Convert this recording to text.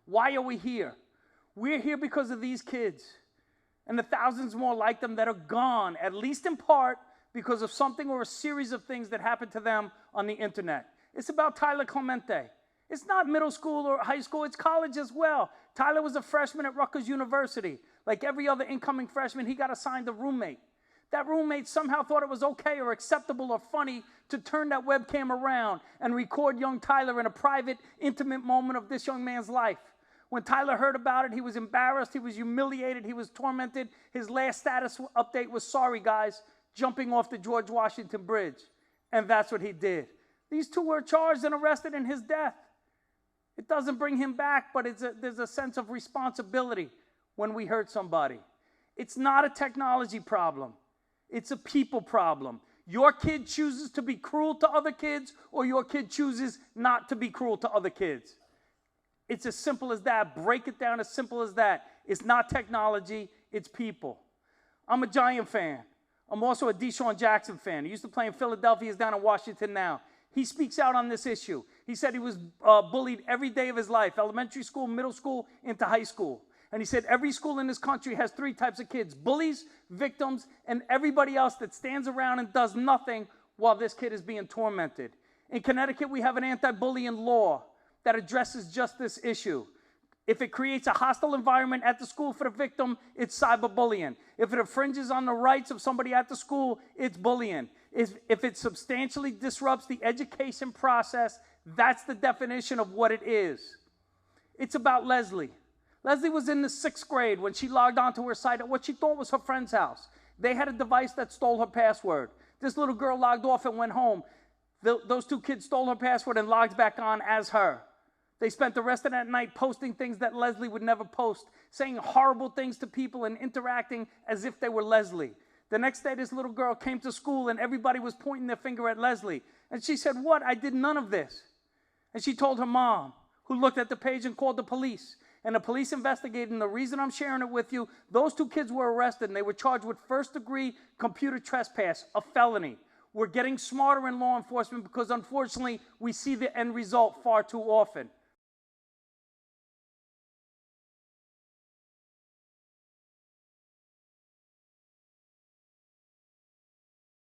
Why are we here? We're here because of these kids and the thousands more like them that are gone, at least in part, because of something or a series of things that happened to them on the internet. It's about Tyler Clemente. It's not middle school or high school, it's college as well. Tyler was a freshman at Rutgers University. Like every other incoming freshman, he got assigned a roommate. That roommate somehow thought it was okay or acceptable or funny to turn that webcam around and record young Tyler in a private, intimate moment of this young man's life. When Tyler heard about it, he was embarrassed, he was humiliated, he was tormented. His last status update was, "Sorry guys, jumping off the George Washington Bridge." And that's what he did. These two were charged and arrested in his death. It doesn't bring him back, but there's a sense of responsibility when we hurt somebody. It's not a technology problem. It's a people problem. Your kid chooses to be cruel to other kids, or your kid chooses not to be cruel to other kids. It's as simple as that. Break it down as simple as that. It's not technology, it's people. I'm a Giant fan. I'm also a Deshaun Jackson fan. He used to play in Philadelphia. He's down in Washington now. He speaks out on this issue. He said he was bullied every day of his life, elementary school, middle school, into high school. And he said every school in this country has three types of kids: bullies, victims, and everybody else that stands around and does nothing while this kid is being tormented. In Connecticut, we have an anti-bullying law that addresses just this issue. If it creates a hostile environment at the school for the victim, it's cyberbullying. If it infringes on the rights of somebody at the school, it's bullying. If it substantially disrupts the education process, that's the definition of what it is. It's about Leslie. Leslie was in the 6th grade when she logged onto her site at what she thought was her friend's house. They had a device that stole her password. This little girl logged off and went home. Those two kids stole her password and logged back on as her. They spent the rest of that night posting things that Leslie would never post, saying horrible things to people and interacting as if they were Leslie. The next day, this little girl came to school and everybody was pointing their finger at Leslie. And she said, "What? I did none of this." And she told her mom, who looked at the page and called the police. And the police investigated, and the reason I'm sharing it with you, those two kids were arrested and they were charged with first-degree computer trespass, a felony. We're getting smarter in law enforcement because, unfortunately, we see the end result far too often.